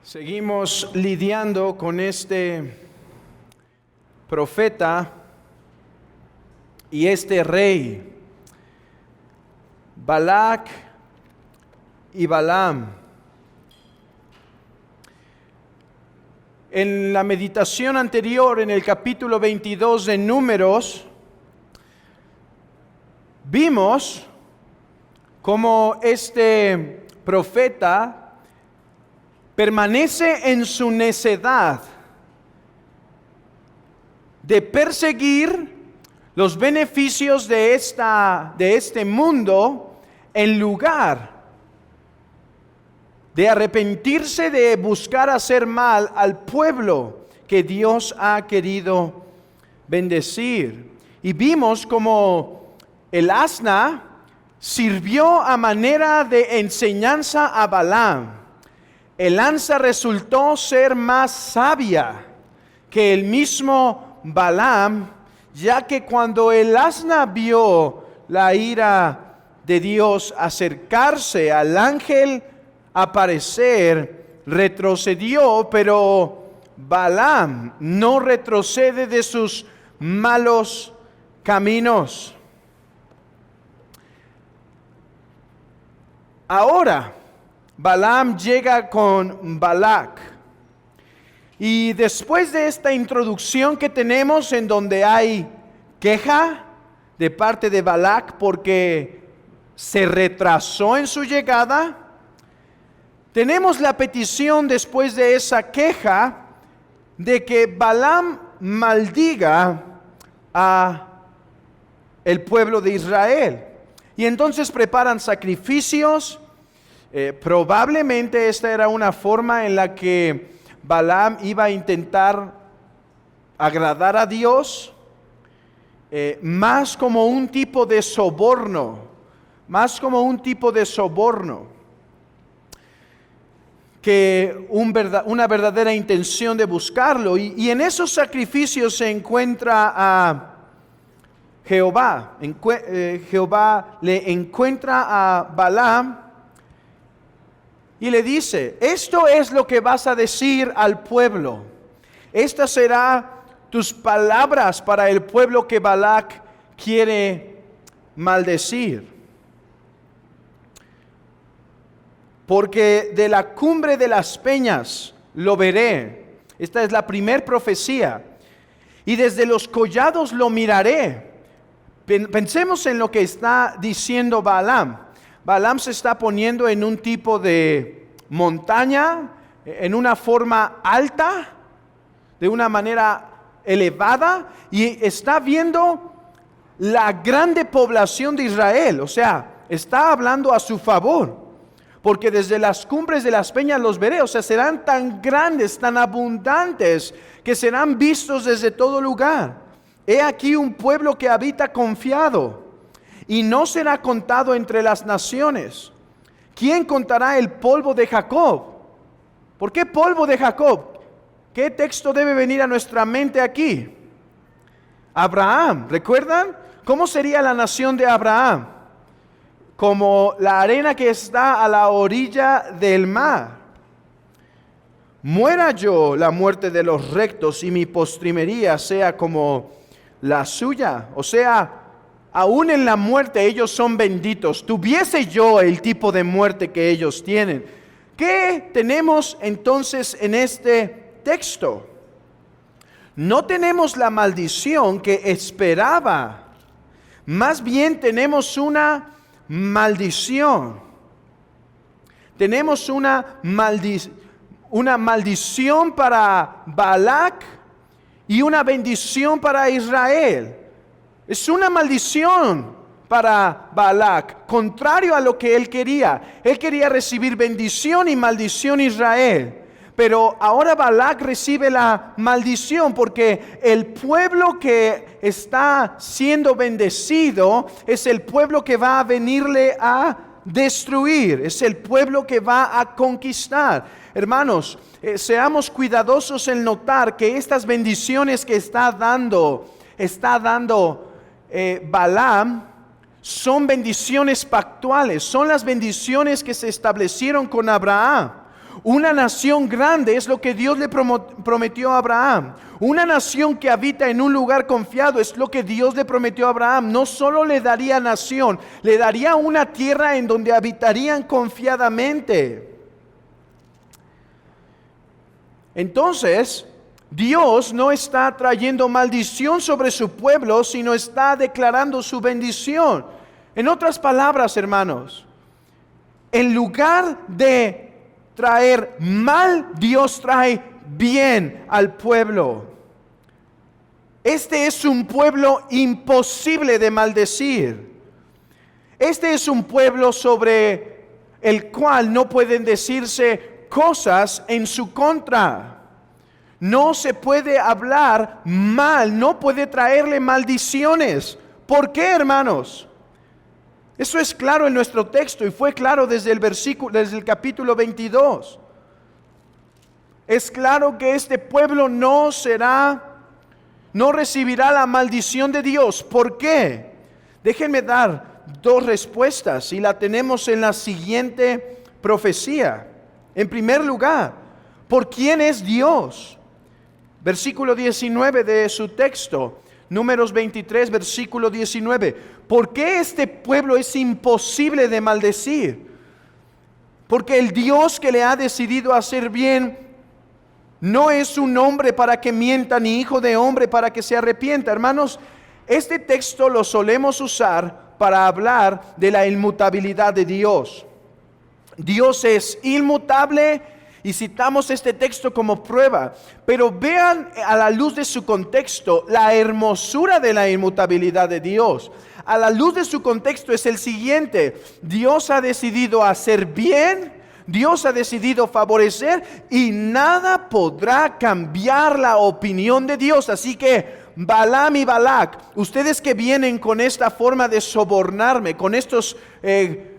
Seguimos lidiando con este profeta y este rey, Balac y Balaam. En la meditación anterior, en el capítulo 22 de Números, vimos cómo este profeta permanece en su necedad de perseguir los beneficios de este mundo en lugar de arrepentirse de buscar hacer mal al pueblo que Dios ha querido bendecir. Y vimos como el asna sirvió a manera de enseñanza a Balaam. El lanza resultó ser más sabia que el mismo Balaam, ya que cuando el asna vio la ira de Dios acercarse al ángel aparecer, retrocedió, pero Balaam no retrocede de sus malos caminos. Ahora, Balaam llega con Balac. Y después de esta introducción que tenemos en donde hay queja de parte de Balac porque se retrasó en su llegada, tenemos la petición después de esa queja de que Balaam maldiga a el pueblo de Israel. Y entonces preparan sacrificios. Probablemente esta era una forma en la que Balaam iba a intentar agradar a Dios, más como un tipo de soborno, que una verdadera intención de buscarlo. Y en esos sacrificios se encuentra a Jehová. Jehová le encuentra a Balaam y le dice: esto es lo que vas a decir al pueblo. Estas serán tus palabras para el pueblo que Balac quiere maldecir. Porque de la cumbre de las peñas lo veré. Esta es la primer profecía. Y desde los collados lo miraré. Pensemos en lo que está diciendo Balaam. Balaam se está poniendo en un tipo de montaña, en una forma alta, de una manera elevada, y está viendo la grande población de Israel. O sea, está hablando a su favor, porque desde las cumbres de las peñas los veré. O sea, serán tan grandes, tan abundantes, que serán vistos desde todo lugar. He aquí un pueblo que habita confiado, y no será contado entre las naciones. ¿Quién contará el polvo de Jacob? ¿Por qué polvo de Jacob? ¿Qué texto debe venir a nuestra mente aquí? Abraham, ¿recuerdan? ¿Cómo sería la nación de Abraham? Como la arena que está a la orilla del mar. Muera yo la muerte de los rectos, y mi postrimería sea como la suya. O sea, aún en la muerte ellos son benditos. Tuviese yo el tipo de muerte que ellos tienen. ¿Qué tenemos entonces en este texto? No tenemos la maldición que esperaba. Más bien tenemos una maldición. Tenemos una maldición para Balac y una bendición para Israel. Es una maldición para Balac, contrario a lo que él quería. Él quería recibir bendición y maldición Israel. Pero ahora Balac recibe la maldición porque el pueblo que está siendo bendecido es el pueblo que va a venirle a destruir. Es el pueblo que va a conquistar. Hermanos, seamos cuidadosos en notar que estas bendiciones que está dando Balaam son bendiciones pactuales, son las bendiciones que se establecieron con Abraham. Una nación grande es lo que Dios le prometió a Abraham. Una nación que habita en un lugar confiado es lo que Dios le prometió a Abraham. No solo le daría nación, le daría una tierra en donde habitarían confiadamente. Entonces, Dios no está trayendo maldición sobre su pueblo, sino está declarando su bendición. En otras palabras, hermanos, en lugar de traer mal, Dios trae bien al pueblo. Este es un pueblo imposible de maldecir. Este es un pueblo sobre el cual no pueden decirse cosas en su contra. No se puede hablar mal, no puede traerle maldiciones. ¿Por qué, hermanos? Eso es claro en nuestro texto y fue claro desde el capítulo 22. Es claro que este pueblo no recibirá la maldición de Dios. ¿Por qué? Déjenme dar dos respuestas y la tenemos en la siguiente profecía. En primer lugar, ¿por quién es Dios? Versículo 19 de su texto. Números 23, versículo 19. ¿Por qué este pueblo es imposible de maldecir? Porque el Dios que le ha decidido hacer bien no es un hombre para que mienta, ni hijo de hombre para que se arrepienta. Hermanos, este texto lo solemos usar para hablar de la inmutabilidad de Dios. Dios es inmutable y citamos este texto como prueba, pero vean a la luz de su contexto la hermosura de la inmutabilidad de Dios. A la luz de su contexto es el siguiente: Dios ha decidido hacer bien, Dios ha decidido favorecer y nada podrá cambiar la opinión de Dios. Así que Balaam y Balac, ustedes que vienen con esta forma de sobornarme, con estos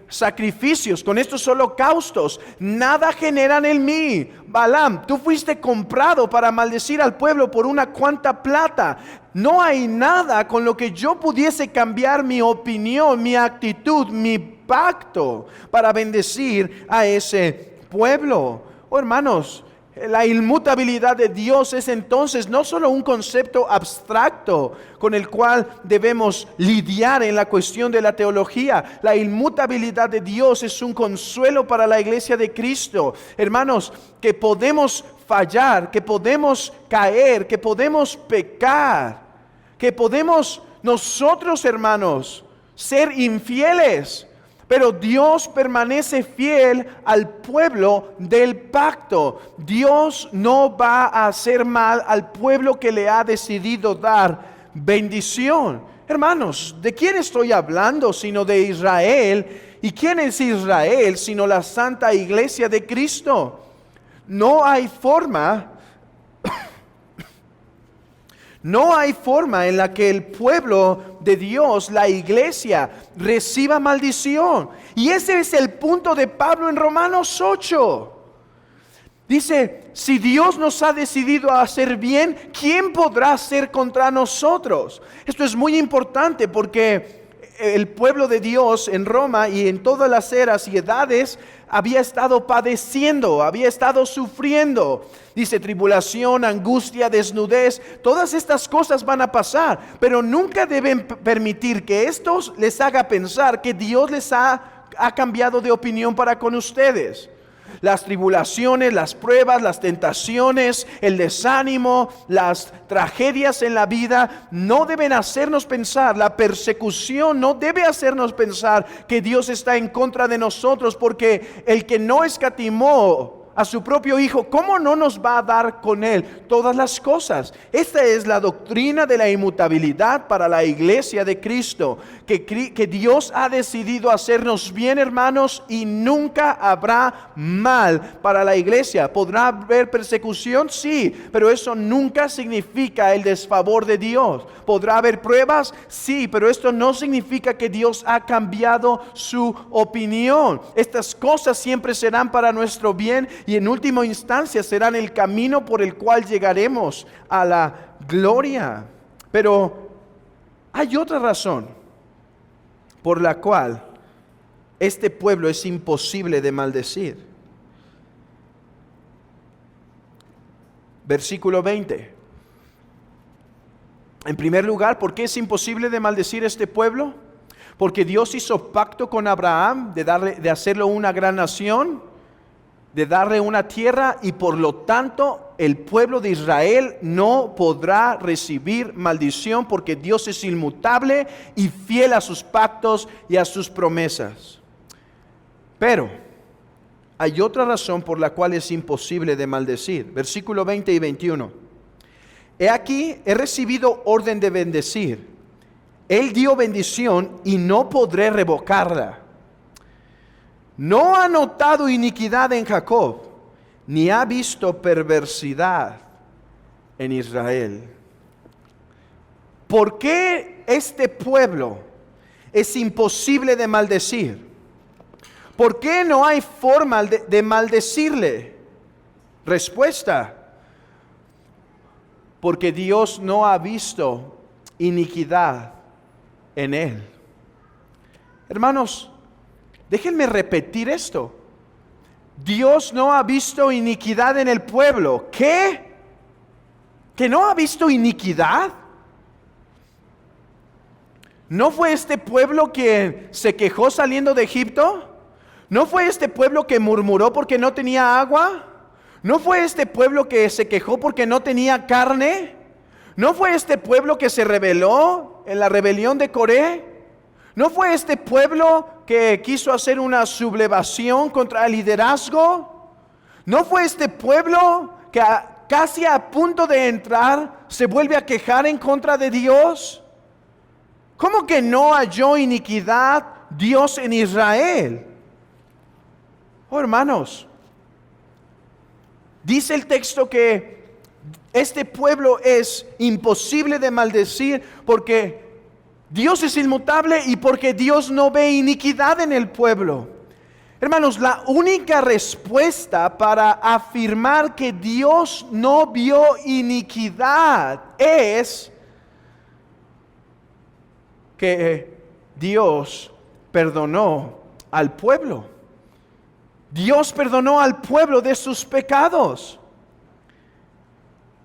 sacrificios, con estos holocaustos, nada generan en mí. Balaam, tú fuiste comprado para maldecir al pueblo por una cuanta plata. No hay nada con lo que yo pudiese cambiar mi opinión, mi actitud, mi pacto para bendecir a ese pueblo. Oh, hermanos, la inmutabilidad de Dios es entonces no solo un concepto abstracto con el cual debemos lidiar en la cuestión de la teología. La inmutabilidad de Dios es un consuelo para la iglesia de Cristo. Hermanos, que podemos fallar, que podemos caer, que podemos pecar, que podemos nosotros, hermanos, ser infieles. Pero Dios permanece fiel al pueblo del pacto. Dios no va a hacer mal al pueblo que le ha decidido dar bendición. Hermanos, ¿de quién estoy hablando sino de Israel? ¿Y quién es Israel sino la Santa Iglesia de Cristo? No hay forma en la que el pueblo de Dios, la iglesia, reciba maldición. Y ese es el punto de Pablo en Romanos 8. Dice, si Dios nos ha decidido a hacer bien, ¿quién podrá hacer contra nosotros? Esto es muy importante porque el pueblo de Dios en Roma y en todas las eras y edades había estado padeciendo, había estado sufriendo. Dice tribulación, angustia, desnudez, todas estas cosas van a pasar, pero nunca deben permitir que esto les haga pensar que Dios les ha cambiado de opinión para con ustedes. Las tribulaciones, las pruebas, las tentaciones, el desánimo, las tragedias en la vida no deben hacernos pensar, la persecución no debe hacernos pensar que Dios está en contra de nosotros, porque el que no escatimó a su propio Hijo, ¿cómo no nos va a dar con Él todas las cosas? Esta es la doctrina de la inmutabilidad para la iglesia de Cristo, que Dios ha decidido hacernos bien, hermanos, y nunca habrá mal para la iglesia. ¿Podrá haber persecución? Sí, pero eso nunca significa el desfavor de Dios. ¿Podrá haber pruebas? Sí, pero esto no significa que Dios ha cambiado su opinión. Estas cosas siempre serán para nuestro bien y en última instancia serán el camino por el cual llegaremos a la gloria. Pero hay otra razón por la cual este pueblo es imposible de maldecir. Versículo 20. En primer lugar, ¿por qué es imposible de maldecir a este pueblo? Porque Dios hizo pacto con Abraham de hacerlo una gran nación, de darle una tierra, y por lo tanto el pueblo de Israel no podrá recibir maldición, porque Dios es inmutable y fiel a sus pactos y a sus promesas. Pero hay otra razón por la cual es imposible de maldecir. Versículo 20 y 21. He aquí, he recibido orden de bendecir. Él dio bendición y no podré revocarla. No ha notado iniquidad en Jacob, ni ha visto perversidad en Israel. ¿Por qué este pueblo es imposible de maldecir? ¿Por qué no hay forma de maldecirle? Respuesta: porque Dios no ha visto iniquidad en él. Hermanos, déjenme repetir esto. Dios no ha visto iniquidad en el pueblo. ¿Qué? ¿Que no ha visto iniquidad? ¿No fue este pueblo que se quejó saliendo de Egipto? ¿No fue este pueblo que murmuró porque no tenía agua? ¿No fue este pueblo que se quejó porque no tenía carne? ¿No fue este pueblo que se rebeló en la rebelión de Coré? ¿No fue este pueblo que quiso hacer una sublevación contra el liderazgo? ¿No fue este pueblo que casi a punto de entrar se vuelve a quejar en contra de Dios? ¿Cómo que no halló iniquidad Dios en Israel? Oh, hermanos, dice el texto que este pueblo es imposible de maldecir porque Dios es inmutable y porque Dios no ve iniquidad en el pueblo. Hermanos, la única respuesta para afirmar que Dios no vio iniquidad es que Dios perdonó al pueblo. Dios perdonó al pueblo de sus pecados.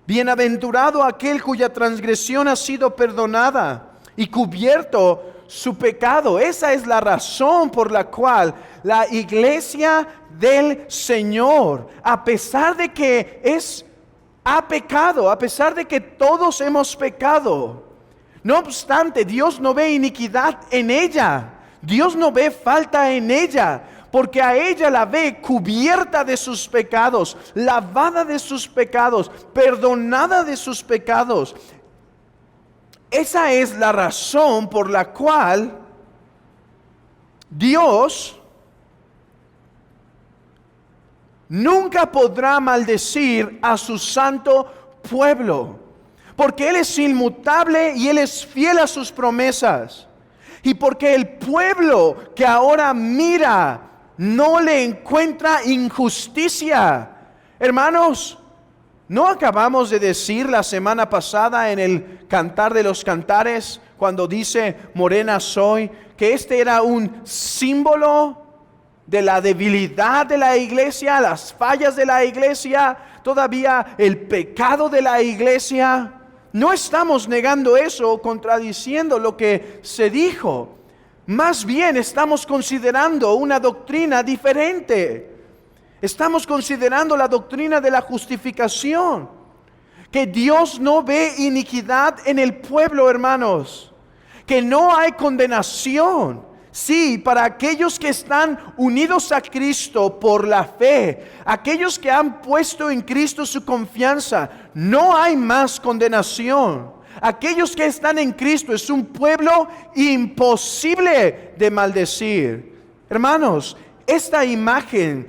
Bienaventurado aquel cuya transgresión ha sido perdonada y cubierto su pecado. Esa es la razón por la cual la iglesia del Señor, a pesar de que ha pecado, a pesar de que todos hemos pecado, no obstante, Dios no ve iniquidad en ella. Dios no ve falta en ella, porque a ella la ve cubierta de sus pecados, lavada de sus pecados, perdonada de sus pecados. Esa es la razón por la cual Dios nunca podrá maldecir a su santo pueblo, porque Él es inmutable y Él es fiel a sus promesas. Y porque el pueblo que ahora mira no le encuentra injusticia. Hermanos, ¿no acabamos de decir la semana pasada en el Cantar de los Cantares, cuando dice morena soy, que este era un símbolo de la debilidad de la iglesia, las fallas de la iglesia, todavía el pecado de la iglesia? No estamos negando eso o contradiciendo lo que se dijo. Más bien estamos considerando una doctrina diferente. Estamos considerando la doctrina de la justificación. Que Dios no ve iniquidad en el pueblo, hermanos. Que no hay condenación. Sí, para aquellos que están unidos a Cristo por la fe, aquellos que han puesto en Cristo su confianza, no hay más condenación. Aquellos que están en Cristo es un pueblo imposible de maldecir. Hermanos, esta imagen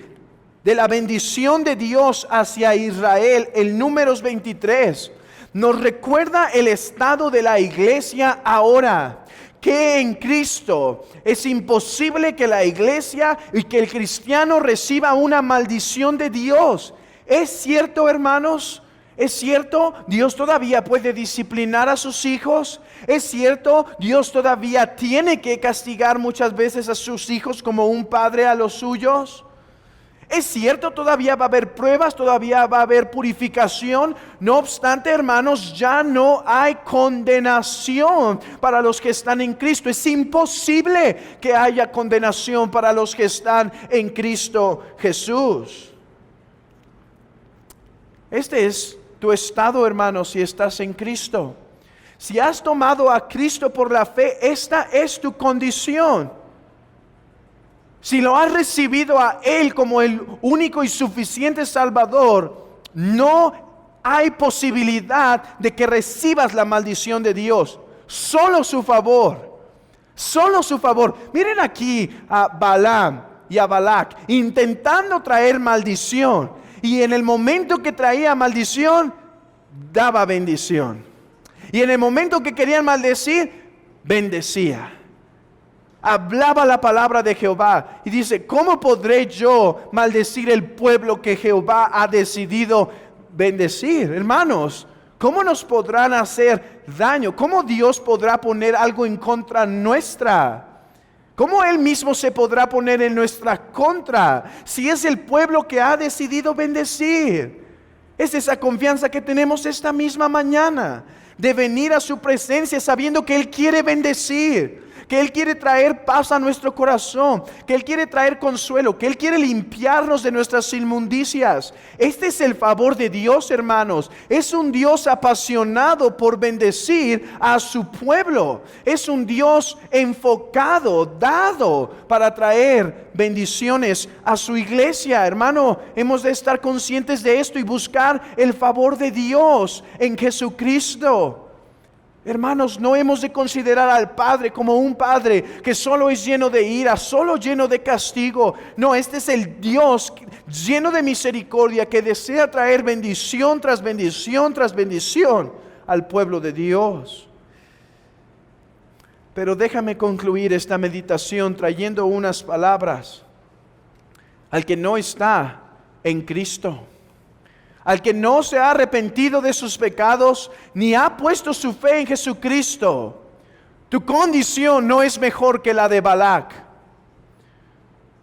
de la bendición de Dios hacia Israel, el Números 23, nos recuerda el estado de la iglesia ahora. Que en Cristo es imposible que la iglesia y que el cristiano reciba una maldición de Dios. ¿Es cierto, hermanos? ¿Es cierto? ¿Dios todavía puede disciplinar a sus hijos? ¿Es cierto? ¿Dios todavía tiene que castigar muchas veces a sus hijos como un padre a los suyos? Es cierto, todavía va a haber pruebas, todavía va a haber purificación. No obstante, hermanos, ya no hay condenación para los que están en Cristo. Es imposible que haya condenación para los que están en Cristo Jesús. Este es tu estado, hermanos, si estás en Cristo. Si has tomado a Cristo por la fe, esta es tu condición. Si lo has recibido a Él como el único y suficiente Salvador, no hay posibilidad de que recibas la maldición de Dios. Solo su favor. Solo su favor. Miren aquí a Balaam y a Balac intentando traer maldición. Y en el momento que traía maldición, daba bendición. Y en el momento que querían maldecir, bendecía. Hablaba la palabra de Jehová y dice, ¿cómo podré yo maldecir el pueblo que Jehová ha decidido bendecir? Hermanos, ¿cómo nos podrán hacer daño? ¿Cómo Dios podrá poner algo en contra nuestra? ¿Cómo Él mismo se podrá poner en nuestra contra si es el pueblo que ha decidido bendecir? Es esa confianza que tenemos esta misma mañana de venir a su presencia sabiendo que Él quiere bendecir, que Él quiere traer paz a nuestro corazón, que Él quiere traer consuelo, que Él quiere limpiarnos de nuestras inmundicias. Este es el favor de Dios, hermanos. Es un Dios apasionado por bendecir a su pueblo. Es un Dios enfocado, dado para traer bendiciones a su iglesia. Hermano, hemos de estar conscientes de esto y buscar el favor de Dios en Jesucristo. Hermanos, no hemos de considerar al Padre como un Padre que solo es lleno de ira, solo lleno de castigo. No, este es el Dios lleno de misericordia que desea traer bendición tras bendición tras bendición al pueblo de Dios. Pero déjame concluir esta meditación trayendo unas palabras al que no está en Cristo. Al que no se ha arrepentido de sus pecados, ni ha puesto su fe en Jesucristo, tu condición no es mejor que la de Balac.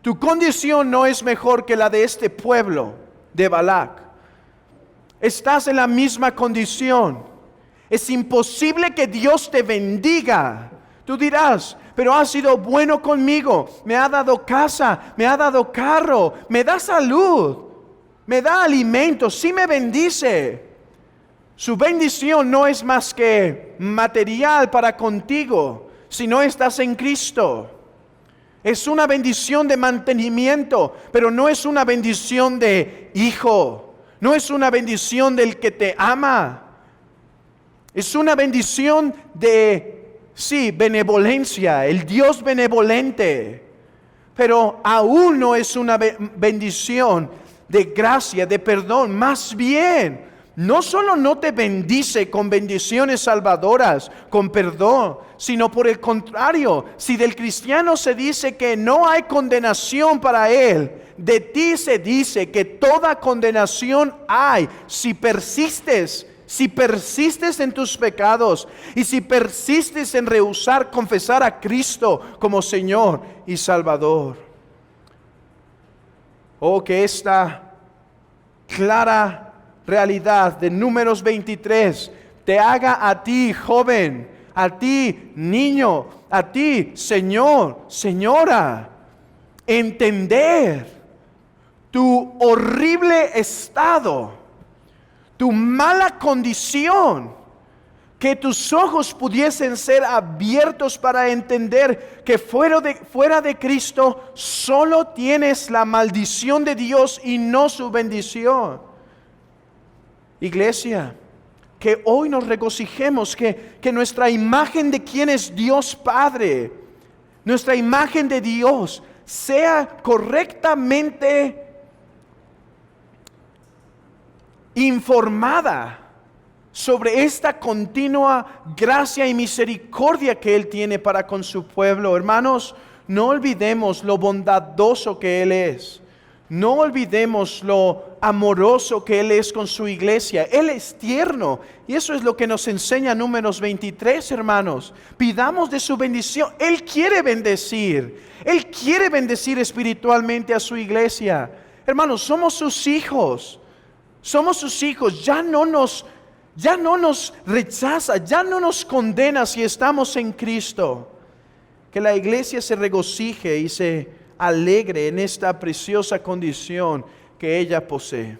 Tu condición no es mejor que la de este pueblo de Balac. Estás en la misma condición. Es imposible que Dios te bendiga. Tú dirás, pero ha sido bueno conmigo, me ha dado casa, me ha dado carro, me da salud, me da alimento, sí me bendice. Su bendición no es más que material para contigo, si no estás en Cristo. Es una bendición de mantenimiento, pero no es una bendición de hijo. No es una bendición del que te ama. Es una bendición de, sí, benevolencia, el Dios benevolente. Pero aún no es una bendición de gracia, de perdón. Más bien, no solo no te bendice con bendiciones salvadoras, con perdón, sino por el contrario, si del cristiano se dice que no hay condenación para él, de ti se dice que toda condenación hay si persistes en tus pecados y si persistes en rehusar confesar a Cristo como Señor y Salvador. Oh, que esta clara realidad de Números 23 te haga a ti, joven, a ti, niño, a ti, señor, señora, entender tu horrible estado, tu mala condición, que tus ojos pudiesen ser abiertos para entender que fuera de Cristo solo tienes la maldición de Dios y no su bendición. Iglesia, que hoy nos regocijemos, que nuestra imagen de quién es Dios Padre, nuestra imagen de Dios sea correctamente informada sobre esta continua gracia y misericordia que Él tiene para con su pueblo. Hermanos, no olvidemos lo bondadoso que Él es. No olvidemos lo amoroso que Él es con su iglesia. Él es tierno. Y eso es lo que nos enseña Números 23, hermanos. Pidamos de su bendición. Él quiere bendecir. Él quiere bendecir espiritualmente a su iglesia. Hermanos, somos sus hijos. Somos sus hijos. Ya no nos rechaza, ya no nos condena si estamos en Cristo. Que la iglesia se regocije y se alegre en esta preciosa condición que ella posee.